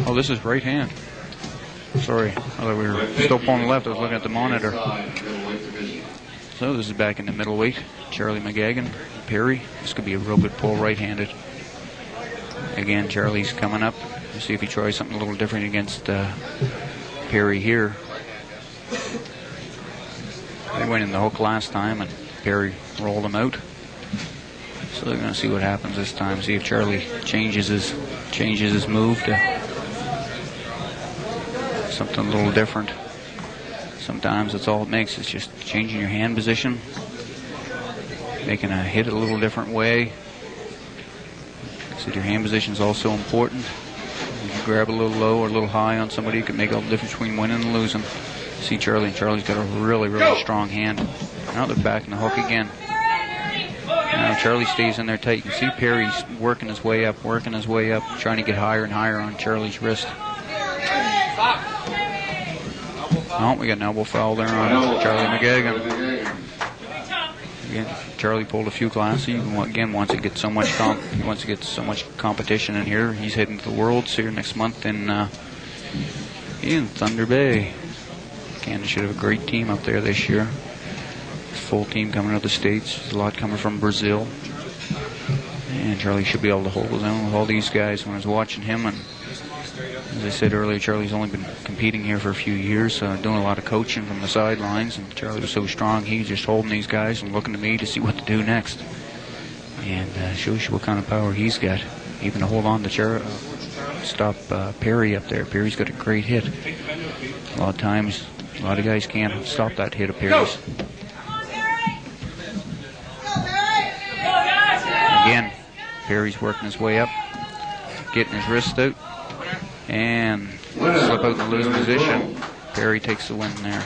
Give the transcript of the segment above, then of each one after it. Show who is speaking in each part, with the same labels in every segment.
Speaker 1: Oh, this is right hand. Sorry, I thought we were still pulling left. I was looking at the monitor. So this is back in the middleweight. Charlie McGagan, Perry. This could be a real good pull right-handed. Again, Charlie's coming up. Let's see if he tries something a little different against Perry here. They went in the hook last time and Perry rolled him out. So they're going to see what happens this time. See if Charlie changes his move to something a little different. Sometimes that's all it makes, is just changing your hand position, making a hit a little different way. So your hand position is also important. If you grab a little low or a little high on somebody, you can make all the difference between winning and losing. See Charlie, and Charlie's got a really, really strong hand. Now they're back in the hook again. Now Charlie stays in there tight. You can see Perry's working his way up, trying to get higher and higher on Charlie's wrist. Oh, we got an elbow foul there on Charlie McGagan. Again, Charlie pulled a few classes. Again, once it gets so much competition in here, he's heading to the Worlds here next month in Thunder Bay. Canada should have a great team up there this year. Full team coming out of the States. There's a lot coming from Brazil. And Charlie should be able to hold his own with all these guys. When I was watching him, and as I said earlier, Charlie's only been competing here for a few years, doing a lot of coaching from the sidelines, and Charlie was so strong, he was just holding these guys and looking to me to see what to do next. And shows you what kind of power he's got, even to hold on to stop Perry up there. Perry's got a great hit. A lot of times, a lot of guys can't stop that hit of Perry's. Again, Perry's working his way up, getting his wrist out, and slip out in the losing position. Perry takes the win there.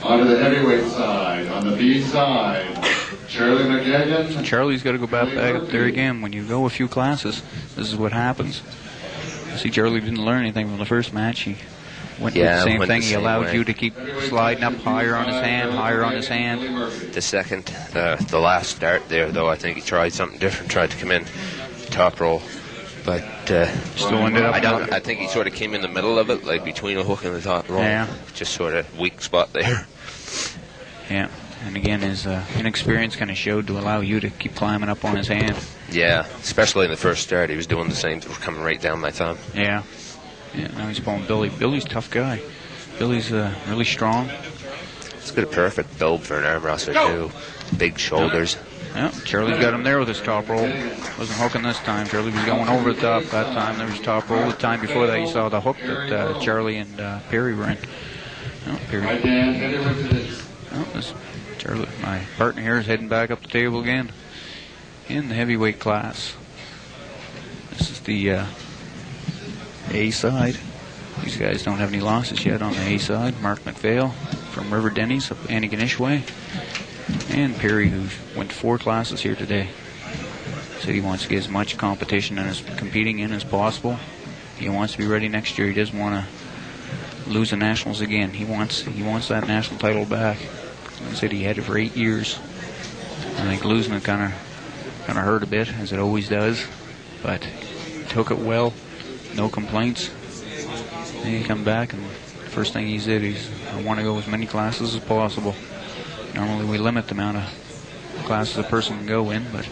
Speaker 2: On to the heavyweight side, on the B side, Charlie McGagan.
Speaker 1: So Charlie's got to go back up there again. When you go a few classes, this is what happens. See, Charlie didn't learn anything from the first match. He went with the same thing. He allowed you to keep sliding up higher on his hand.
Speaker 3: The second, the last start there, though, I think he tried something different, tried to come in top roll. But
Speaker 1: still ended up.
Speaker 3: I think he sort of came in the middle of it, like between a hook and the top roll.
Speaker 1: Yeah.
Speaker 3: Just sort of weak spot there.
Speaker 1: Yeah. And again, his inexperience kind of showed to allow you to keep climbing up on his hand.
Speaker 3: Yeah, especially in the first start, he was doing the same. They were coming right down my thumb.
Speaker 1: Yeah. Yeah. Now he's pulling Billy. Billy's a tough guy. Billy's really strong.
Speaker 3: It's got a perfect build for an arm wrestler too. Big shoulders.
Speaker 1: Yeah. Charlie's got him there with his top roll. Wasn't hooking this time. Charlie was going over the top that time. There was top roll. The time before that, you saw the hook that Charlie and Perry were in. Oh, Perry. Oh, Charlie, my partner here, is heading back up the table again in the heavyweight class. This is the A side. These guys don't have any losses yet on the A side. Mark McPhail from River Denny's up Antigonish, and Perry, who went 4 classes here today. Said he wants to get as much competition and as competing in as possible. He wants to be ready next year. He doesn't want to lose the nationals again. He wants that national title back. I said he had it for 8 years. I think losing it kind of hurt a bit, as it always does, but he took it well, no complaints. Then he come back, and the first thing he said is, I want to go as many classes as possible. Normally we limit the amount of classes a person can go in, but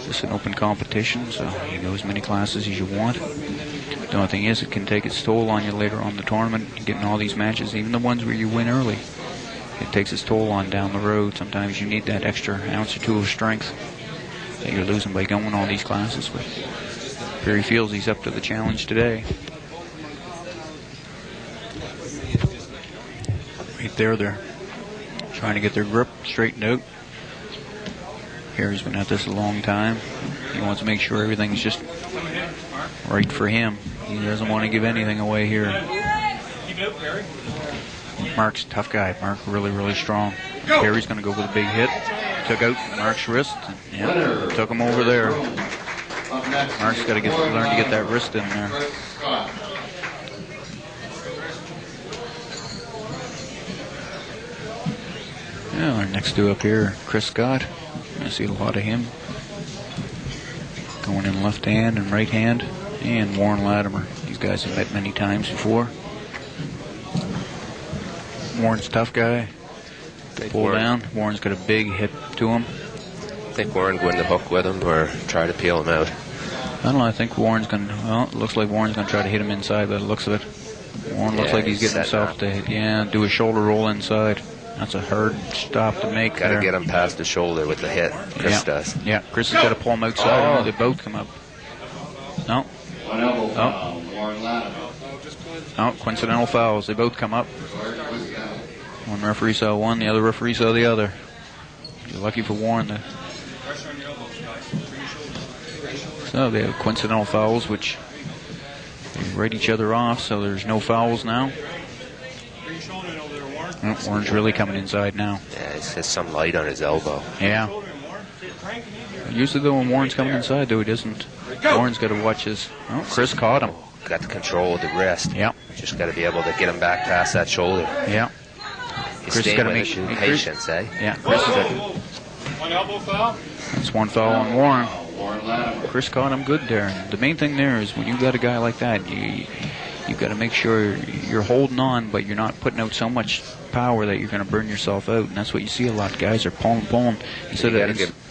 Speaker 1: it's an open competition, so you go as many classes as you want. The only thing is, it can take its toll on you later on in the tournament, getting all these matches, even the ones where you win early. It takes its toll on down the road. Sometimes you need that extra ounce or two of strength that you're losing by going all these classes. But Perry feels he's up to the challenge today. Right there, they're trying to get their grip straightened out. Perry's been at this a long time. He wants to make sure everything's just right for him. He doesn't want to give anything away here. Mark's a tough guy. Mark really, really strong. Perry's going to go with a big hit. Took out Mark's wrist. And, took him over there. Mark's got to learn to get that wrist in there. Yeah, our next two up here, Chris Scott. I see a lot of him. Going in left hand and right hand. And Warren Latimer. These guys have met many times before. Warren's a tough guy. Pull down. Warren's got a big hit to him.
Speaker 3: I think Warren go in the hook with him or try to peel him out.
Speaker 1: I don't know. I think Warren's going to... Well, it looks like Warren's going to try to hit him inside by the looks of it. Warren looks like he's getting himself to hit. Yeah, do a shoulder roll inside. That's a hard stop to make.
Speaker 3: Got to get him past the shoulder with the hit. Chris does.
Speaker 1: Yeah, Chris has got to pull him outside. They both come up. No.
Speaker 2: One elbow foul, Warren Latimer.
Speaker 1: No, coincidental fouls. They both come up. One referee saw one, the other referee saw the other. You're lucky for Warren. So they have coincidental fouls, which they write each other off, so there's no fouls now. Oh, Warren's really coming inside now.
Speaker 3: Yeah, he has some light on his elbow.
Speaker 1: Yeah. Usually, though, when Warren's coming inside, though, he doesn't. Warren's got to watch his... Oh, Chris caught him.
Speaker 3: Got the control of the wrist.
Speaker 1: Yeah.
Speaker 3: Just got to be able to get him back past that shoulder.
Speaker 1: Yeah.
Speaker 3: He's staying with it. Patience, eh?
Speaker 1: Yeah. Chris
Speaker 4: One elbow foul.
Speaker 1: That's one foul on Warren.
Speaker 2: Warren Latimer.
Speaker 1: Chris caught him good there. The main thing there is when you got a guy like that, you've got to make sure you're holding on, but you're not putting out so much power that you're going to burn yourself out. And that's what you see a lot. Guys are pulling.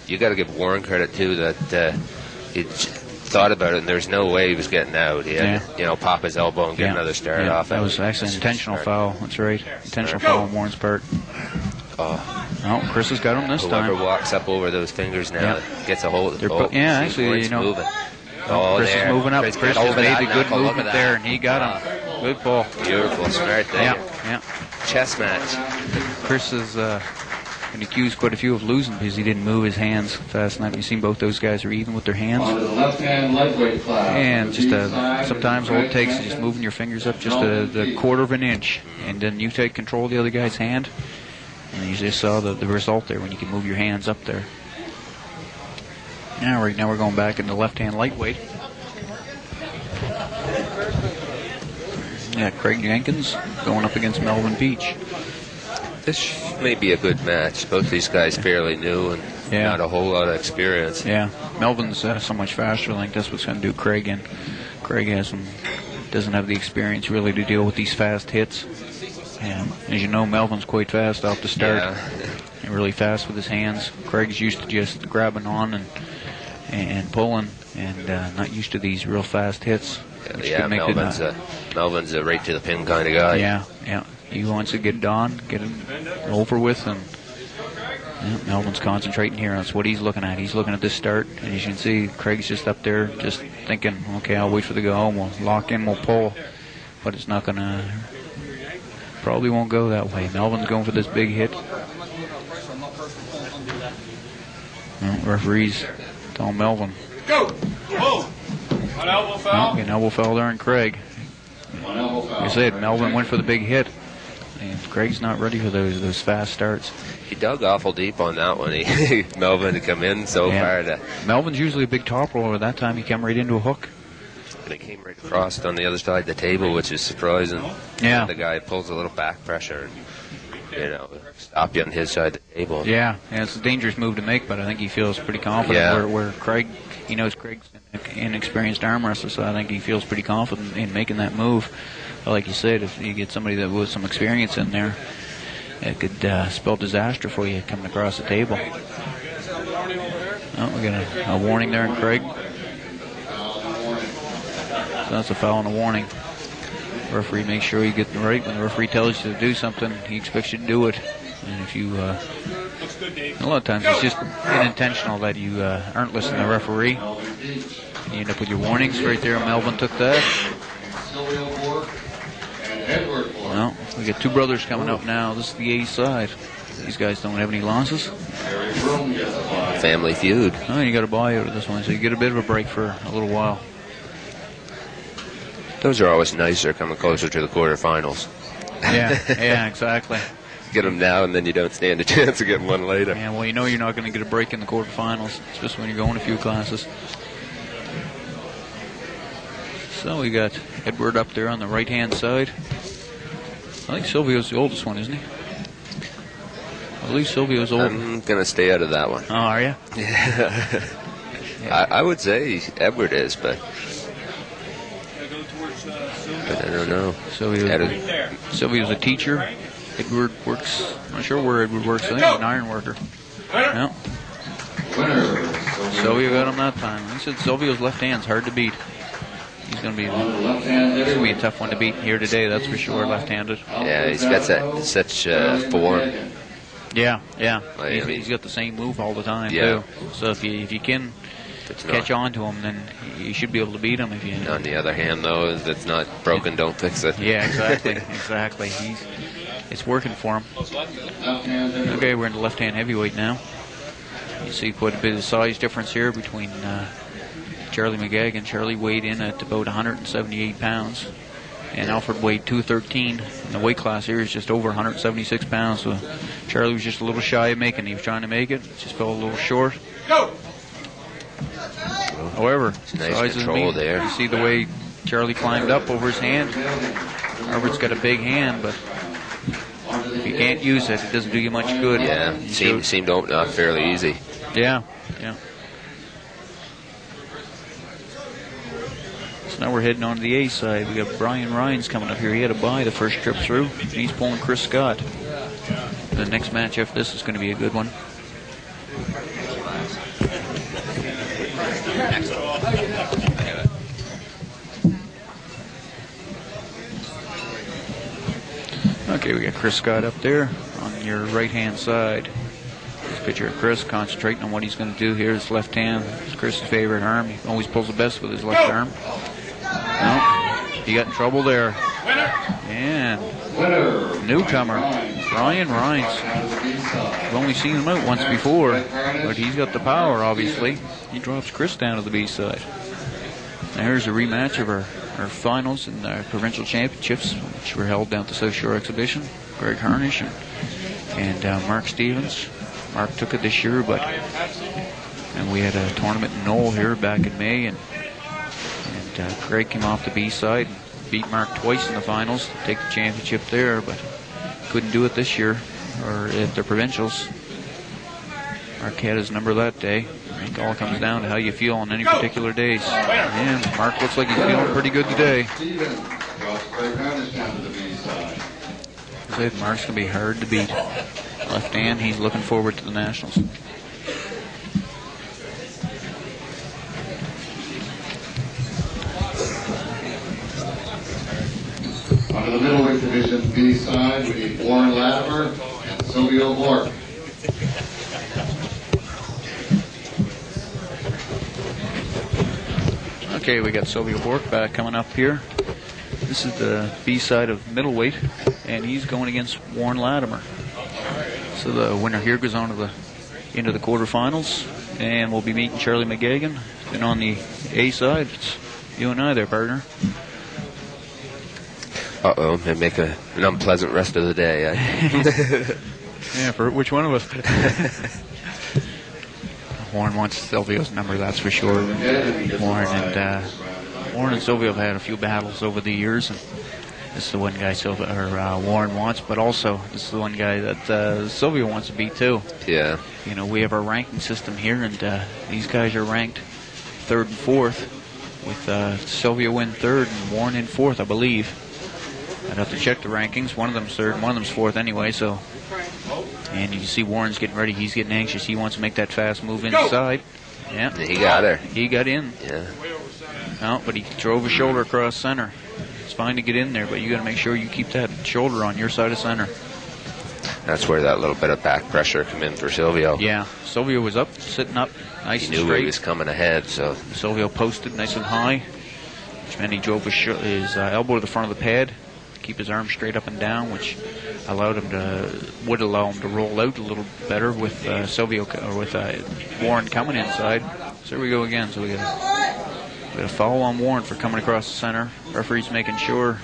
Speaker 3: You got to give Warren credit too that he thought about it, and there's no way he was getting out. He had to, pop his elbow and get another start off.
Speaker 1: That was actually an intentional foul. That's right. Intentional foul on Warren's part. Oh, Chris has got him this time.
Speaker 3: Whoever walks up over those fingers now gets a hold of it.
Speaker 1: Actually,
Speaker 3: moving.
Speaker 1: Chris is moving up.
Speaker 3: Chris
Speaker 1: has made the good movement there, and he got him. Good pull.
Speaker 3: Beautiful, smart there.
Speaker 1: Yeah.
Speaker 3: Chess match.
Speaker 1: Chris has been accused quite a few of losing because he didn't move his hands fast enough. You've seen both those guys are even with their hands.
Speaker 2: On to the left-hand lightweight class.
Speaker 1: And just sometimes all it takes is just moving your fingers up just the quarter of an inch, and then you take control of the other guy's hand. And you just saw the result there when you can move your hands up there. Now, right now we're going back into left-hand lightweight. Yeah, Craig Jenkins going up against Melvin Beach.
Speaker 3: This may be a good match. Both these guys fairly new and not a whole lot of experience.
Speaker 1: Yeah, Melvin's so much faster. I think that's what's going to do Craig in. Craig doesn't have the experience really to deal with these fast hits. And as you know, Melvin's quite fast off the start. And really fast with his hands. Craig's used to just grabbing on and pulling, and not used to these real fast hits.
Speaker 3: Melvin's a right to the pin kind of guy.
Speaker 1: Yeah. He wants to get it on, get it over with, and Melvin's concentrating here. That's what he's looking at. He's looking at this start, and as you can see, Craig's just up there just thinking, okay, I'll wait for the go home. We'll lock in, we'll pull, but it's not going to... Probably won't go that way. Melvin's going for this big hit. Referees telling Melvin.
Speaker 4: Go! Whoa! One elbow foul.
Speaker 1: An elbow foul there on Craig. Like I said, Melvin went for the big hit. And Craig's not ready for those fast starts.
Speaker 3: He dug awful deep on that one. Melvin to come in so far.
Speaker 1: Melvin's usually a big top roller. That time he came right into a hook.
Speaker 3: And it came right across on the other side of the table, which is surprising.
Speaker 1: Yeah.
Speaker 3: And the guy pulls a little back pressure and, stop you on his side of the table.
Speaker 1: Yeah, it's a dangerous move to make, but I think he feels pretty confident. Where Craig, he knows Craig's an inexperienced arm wrestler, so I think he feels pretty confident in making that move. But like you said, if you get somebody that with some experience in there, it could spell disaster for you coming across the table. Oh, we got a warning there on Craig. So that's a foul and a warning. The referee makes sure you get it right. When the referee tells you to do something, he expects you to do it. And if you, a lot of times it's just unintentional that you aren't listening to the referee. You end up with your warnings right there. Melvin took that. Well, we got two brothers coming up now. This is the A side. These guys don't have any losses.
Speaker 3: Family feud.
Speaker 1: Oh, you got to buy out of this one, so you get a bit of a break for a little while.
Speaker 3: Those are always nicer coming closer to the quarterfinals.
Speaker 1: Yeah, exactly.
Speaker 3: Get them now, and then you don't stand a chance of getting one later.
Speaker 1: Yeah, well, you know you're not going to get a break in the quarterfinals, especially when you're going a few classes. So we got Edward up there on the right-hand side. I think Silvio's the oldest one, isn't he? I believe Silvio's old.
Speaker 3: I'm going to stay out of that one.
Speaker 1: Oh, are you?
Speaker 3: Yeah. I would say Edward is, but I don't know.
Speaker 1: Silvio's a teacher. Edward works. I'm not sure where Edward works. I think he's an iron worker. No. Silvio got him that time. He said Silvio's left hand's hard to beat. He's going to be a tough one to beat here today, that's for sure, left-handed.
Speaker 3: Yeah, he's got such form.
Speaker 1: Yeah.
Speaker 3: Like,
Speaker 1: He's got the same move all the time,
Speaker 3: yeah.
Speaker 1: too. So if you can catch on to him, then you should be able to beat him. If you.
Speaker 3: On the other hand, though, if it's not broken, don't fix it.
Speaker 1: Yeah, exactly. It's working for him. Okay, we're in the left-hand heavyweight now. You see quite a bit of size difference here between Charlie McGagan. Charlie weighed in at about 178 pounds, and Alfred weighed 213. And the weight class here is just over 176 pounds. So Charlie was just a little shy of making it. He was trying to make it, just fell a little short. However,
Speaker 3: nice control there.
Speaker 1: You see the way Charlie climbed up over his hand. Alfred's got a big hand, but if you can't use it, it doesn't do you much good.
Speaker 3: Yeah, seemed to open up fairly easy.
Speaker 1: Yeah. So now we're heading on to the A side. We got Brian Rhines coming up here. He had a bye the first trip through. He's pulling Chris Scott. The next match after this is going to be a good one. Okay, we got Chris Scott up there on your right-hand side. This picture of Chris concentrating on what he's going to do here. His left hand is Chris's favorite arm. He always pulls the best with his left arm. No, he got in trouble there. And newcomer, Brian Rhines. We've only seen him out once before, but he's got the power, obviously. He drops Chris down to the B side. Now here's a rematch of our finals in the provincial championships, which were held down at the South Shore Exhibition. Greg Harnish and Mark Stevens. Mark took it this year, and we had a tournament in Knoll here back in May, and Greg came off the B side and beat Mark twice in the finals to take the championship there, but couldn't do it this year or at the provincials. Mark had his number that day. I think all comes down to how you feel on any particular days. And Mark looks like he's feeling pretty good today. Mark's going to be hard to beat. Left hand, he's looking forward to the Nationals.
Speaker 2: Under the middleweight division B side, we need Warren Latimer and Silvio Bork.
Speaker 1: Okay, we got Silvio Bork back coming up here. This is the B side of middleweight, and he's going against Warren Latimer. So the winner here goes on to into the quarterfinals, and we'll be meeting Charlie McGagan. And on the A side, it's you and I there, partner.
Speaker 3: Uh-oh, may make an unpleasant rest of the day.
Speaker 1: Yeah, for which one of us? Warren wants Silvio's number, that's for sure. Warren and Silvio have had a few battles over the years, and this is the one guy Warren wants, but also this is the one guy that Silvio wants to beat too.
Speaker 3: Yeah.
Speaker 1: You know, we have our ranking system here, and these guys are ranked 3rd and 4th, with Silvio in 3rd and Warren in 4th, I believe. I'd have to check the rankings. One of them's 3rd, one of them's 4th anyway, so. And you see Warren's getting ready. He's getting anxious. He wants to make that fast move inside. Yeah.
Speaker 3: He got her.
Speaker 1: He got in.
Speaker 3: Yeah.
Speaker 1: No, but he drove his shoulder across center. It's fine to get in there, but you got to make sure you keep that shoulder on your side of center.
Speaker 3: That's where that little bit of back pressure come in for Silvio.
Speaker 1: Yeah. Silvio was up, sitting up, nice and straight.
Speaker 3: He knew he was coming ahead, so.
Speaker 1: Silvio posted nice and high, which meant he drove his elbow to the front of the pad, keep his arm straight up and down, which would allow him to roll out a little better with Warren coming inside. So here we go again. So we got a foul on Warren for coming across the center. Referee's making sure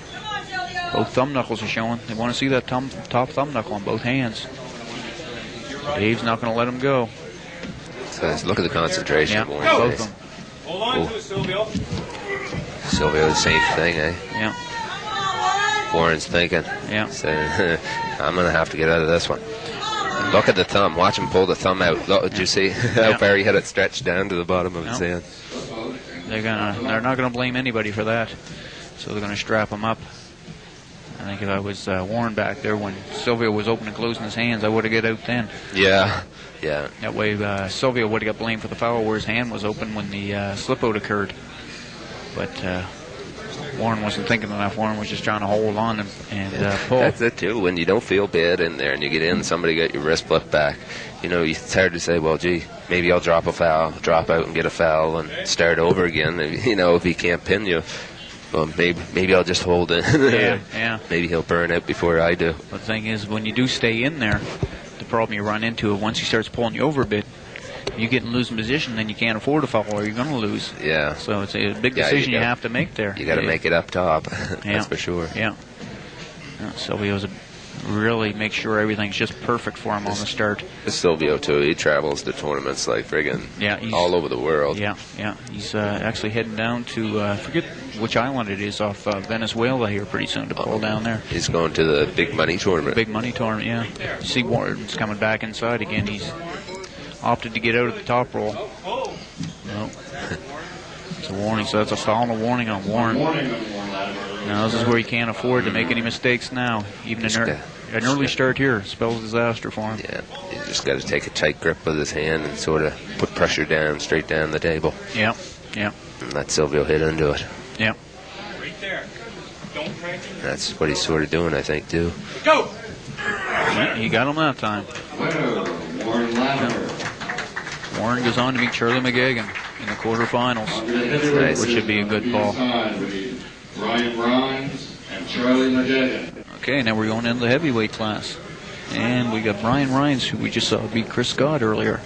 Speaker 1: both thumb knuckles are showing. They want to see that top thumb knuckle on both hands. Dave's not going to let him go.
Speaker 3: So look at the concentration.
Speaker 1: Yeah, both of them.
Speaker 4: Hold on to it, Silvio.
Speaker 3: Silvio, the same thing, eh?
Speaker 1: Yeah.
Speaker 3: Warren's thinking.
Speaker 1: Yeah.
Speaker 3: So, I'm going to have to get out of this one. Look at the thumb. Watch him pull the thumb out. Look, did you see how far he had it stretched down to the bottom of his hand?
Speaker 1: They're not gonna blame anybody for that. So they're gonna strap him up. I think if I was Warren back there when Silvio was opening and closing his hands, I would have get out then.
Speaker 3: Yeah.
Speaker 1: That way Silvio would have got blamed for the foul where his hand was open when the slip out occurred. But Warren wasn't thinking enough. Warren was just trying to hold on and pull.
Speaker 3: That's it too. When you don't feel bad in there and you get in, somebody got your wrist flipped back. It's hard to say, well, gee, maybe I'll drop out and get a foul and start over again. If he can't pin you, well, maybe I'll just hold it.
Speaker 1: Yeah.
Speaker 3: Maybe he'll burn out before I do.
Speaker 1: But the thing is, when you do stay in there, the problem you run into is once he starts pulling you over a bit, you get in losing position, then you can't afford a foul or you're going to lose.
Speaker 3: Yeah.
Speaker 1: So it's a big decision you have to make there.
Speaker 3: You got to make it up top. That's for sure.
Speaker 1: Yeah. Silvio's really make sure everything's just perfect for him on the start.
Speaker 3: Silvio too. He travels to tournaments like friggin' all over the world.
Speaker 1: Yeah. He's actually heading down to I forget which island it is off Venezuela here pretty soon to pull down there.
Speaker 3: He's going to the big money tournament.
Speaker 1: Big money tournament. Yeah. You see Warren's coming back inside again. He's opted to get out of the top roll. No. It's a warning, so that's a foul and a warning on Warren. Now this is where he can't afford to make any mistakes now. Even an early start here spells disaster for him.
Speaker 3: Yeah, he's just got to take a tight grip with his hand and sort of put pressure down, straight down the table.
Speaker 1: Yeah.
Speaker 3: And let Silvio hit into it.
Speaker 1: Yeah.
Speaker 4: Right there. Don't try to.
Speaker 3: That's what he's sort of doing, I think, too.
Speaker 4: Go!
Speaker 1: Yeah, he got him that time.
Speaker 2: Warren Latimer.
Speaker 1: Warren goes on to meet Charlie McGagan in the quarterfinals,
Speaker 3: Nice.
Speaker 1: which should be a good ball.
Speaker 2: Brian Rhines and Charlie McGagan.
Speaker 1: Okay, now we're going into the heavyweight class. And we got Brian Rhines, who we just saw beat Chris Scott earlier.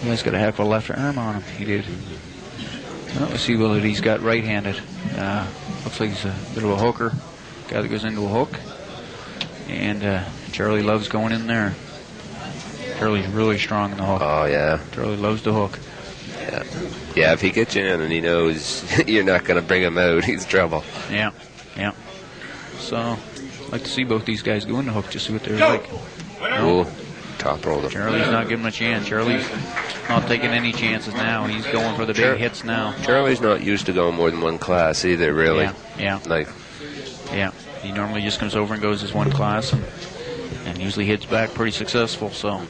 Speaker 1: He's got a heck of a left arm on him. He did. Well, let's see what he's got right-handed. Looks like he's a bit of a hooker. Guy that goes into a hook. And Charlie loves going in there. Charlie's really strong in the hook.
Speaker 3: Oh, yeah.
Speaker 1: Charlie loves the hook.
Speaker 3: Yeah, if he gets you in and he knows you're not going to bring him out, he's trouble.
Speaker 1: Yeah. So, I'd like to see both these guys go in the hook, just see what they're like.
Speaker 3: Oh, top roller.
Speaker 1: Charlie's not giving him a chance. Charlie's not taking any chances now. He's going for the big hits now.
Speaker 3: Charlie's not used to going more than one class either, really.
Speaker 1: Yeah. He normally just comes over and goes his one class and usually hits back pretty successful. So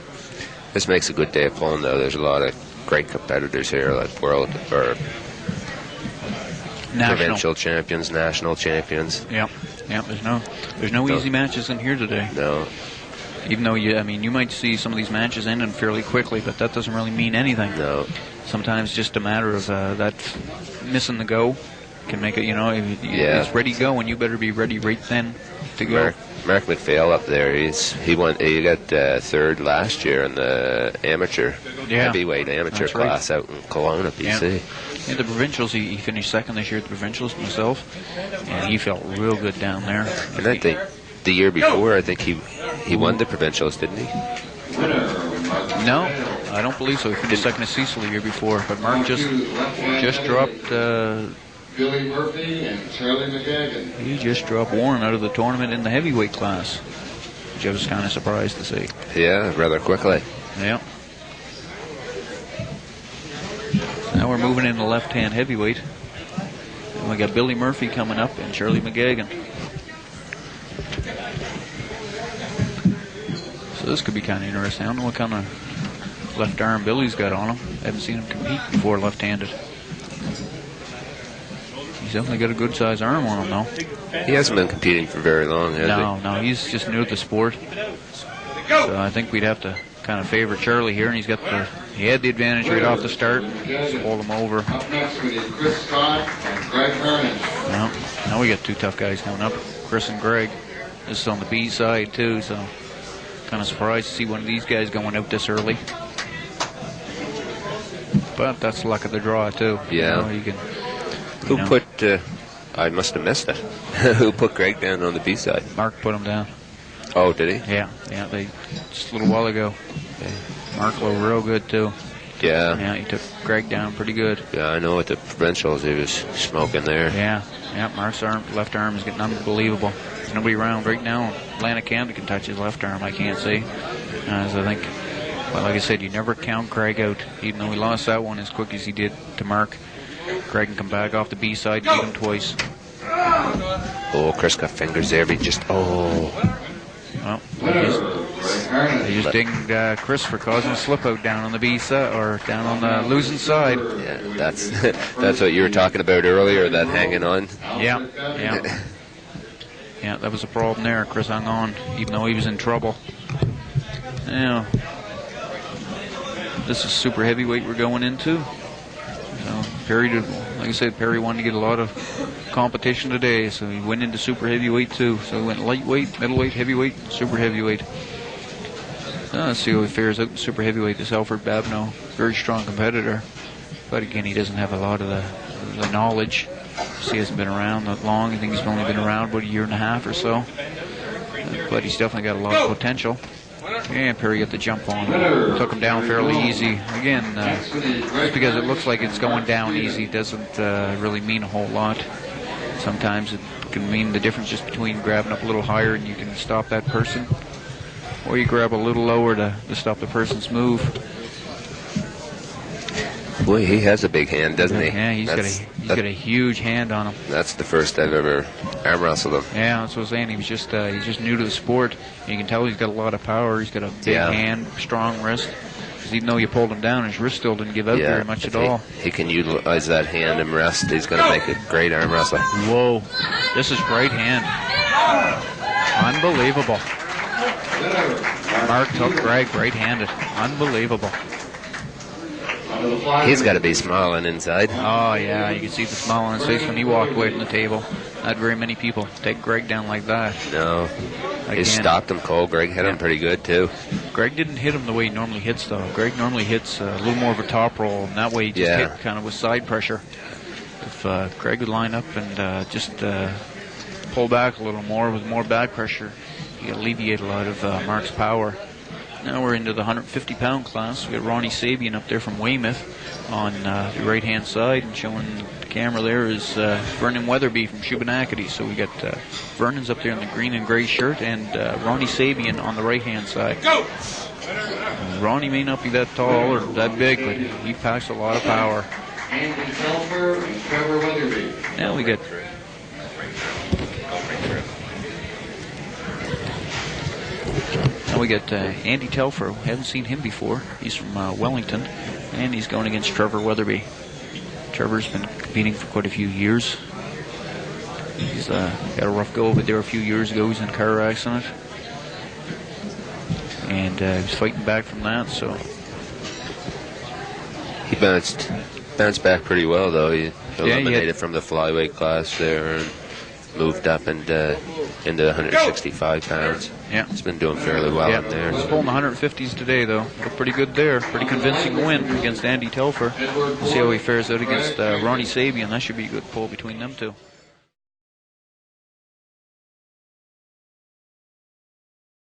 Speaker 3: this makes a good day of pulling, though. There's a lot of great competitors here, like world or provincial champions, national champions.
Speaker 1: Yeah. There's no easy matches in here today.
Speaker 3: No.
Speaker 1: Even though you might see some of these matches ending fairly quickly, but that doesn't really mean anything.
Speaker 3: No.
Speaker 1: Sometimes just a matter of that missing the go can make it. If it's ready to go, and you better be ready right then to go.
Speaker 3: Mark McPhail up there, he won. He got third last year in the heavyweight amateur class out in Kelowna, BC.
Speaker 1: In the provincials, he finished second this year at the provincials himself, and he felt real good down there.
Speaker 3: And I think the year before, I think he won the provincials, didn't he?
Speaker 1: No, I don't believe so. He finished second to Cecil the year before, but Mark just dropped.
Speaker 2: Billy Murphy and Charlie McGagan.
Speaker 1: He just dropped Warren out of the tournament in the heavyweight class, which I was kind of surprised to see.
Speaker 3: Yeah, rather quickly.
Speaker 1: Yeah. Now we're moving into left-hand heavyweight. And we got Billy Murphy coming up and Charlie McGagan. So this could be kind of interesting. I don't know what kind of left arm Billy's got on him. I haven't seen him compete before left-handed. He's definitely got a good-sized arm on him, though.
Speaker 3: He hasn't been competing for very long, has he?
Speaker 1: No, he's just new to the sport. So I think we'd have to kind of favor Charlie here, and he had the advantage right off the start. Just hold him over.
Speaker 2: Up next we need Chris Scott and Greg Hernan.
Speaker 1: Now we got two tough guys coming up, Chris and Greg. This is on the B side too, so kind of surprised to see one of these guys going out this early. But that's the luck of the draw too.
Speaker 3: Yeah. Who put? I must have missed it. Who put Greg down on the B side?
Speaker 1: Mark put him down.
Speaker 3: Oh, did he?
Speaker 1: Yeah. They just a little while ago. Mark looked real good too.
Speaker 3: Yeah,
Speaker 1: he took Greg down pretty good.
Speaker 3: Yeah, I know at the provincials he was smoking there.
Speaker 1: Yeah, Mark's left arm is getting unbelievable. There's nobody around right now. Atlantic Canada can touch his left arm. I can't see. As I think, well, like I said, you never count Greg out, even though he lost that one as quick as he did to Mark. Greg can come back off the B side and beat him twice.
Speaker 3: Oh, Chris got fingers there, but he just, oh.
Speaker 1: Well, they just dinged Chris for causing a slip out down on the B side, or down on the losing side.
Speaker 3: Yeah, that's what you were talking about earlier, that hanging on.
Speaker 1: Yeah. Yeah, that was a problem there. Chris hung on, even though he was in trouble. Yeah. This is super heavyweight we're going into. So Perry did, like I said, Perry wanted to get a lot of competition today, so he went into super heavyweight too. So he went lightweight, middleweight, heavyweight, super heavyweight. Let's see how he fares out in super heavyweight. This Alfred Babno, very strong competitor, but again, he doesn't have a lot of the knowledge. He hasn't been around that long. I think he's only been around about a year and a half or so, but he's definitely got a lot of potential. And Perry got the jump on. Took him down fairly easy. Again, just because it looks like it's going down easy doesn't really mean a whole lot. Sometimes it can mean the difference just between grabbing up a little higher and you can stop that person, or you grab a little lower to stop the person's move.
Speaker 3: Boy, he has a big hand, doesn't he?
Speaker 1: Yeah, he's got a huge hand on him.
Speaker 3: That's the first I've ever arm wrestled him.
Speaker 1: Yeah, that's what I was saying. He's just new to the sport. You can tell he's got a lot of power. He's got a big hand, strong wrist. 'Cause even though you pulled him down, his wrist still didn't give out very much at all.
Speaker 3: He can utilize that hand and wrist. He's going to make a great arm wrestler.
Speaker 1: Whoa, this is right hand. Unbelievable. Mark took Greg right-handed. Unbelievable.
Speaker 3: He's got to be smiling inside.
Speaker 1: Oh, yeah, you can see the smile on his face when he walked away from the table. Not very many people take Greg down like that.
Speaker 3: No. He stopped him cold. Greg hit him pretty good, too.
Speaker 1: Greg didn't hit him the way he normally hits, though. Greg normally hits a little more of a top roll, and that way he just hit kind of with side pressure. If Greg would line up and just pull back a little more with more back pressure, he alleviate a lot of Mark's power. Now we're into the 150-pound class. We got Ronnie Sabian up there from Weymouth on the right-hand side, and showing the camera there is Vernon Weatherby from Shubenacadie. So we got Vernon's up there in the green and gray shirt, and Ronnie Sabian on the right-hand side. Ronnie may not be that tall or that big, but he packs a lot of power.
Speaker 2: Andy Telfer and Trevor Weatherby.
Speaker 1: Now we got Andy Telfer. Haven't seen him before. He's from Wellington, and he's going against Trevor Weatherby. Trevor's been competing for quite a few years. He's got a rough go over there a few years ago. He was in a car accident, and he was fighting back from that. So
Speaker 3: he bounced back pretty well, though. He eliminated from the flyweight class there and moved up into 165 pounds.
Speaker 1: Yeah,
Speaker 3: he's been doing fairly well in there.
Speaker 1: He's pulling the 150s today, though. Looked pretty good there. Pretty convincing win against Andy Telfer. We'll see how he fares out against Ronnie Sabian. That should be a good pull between them two.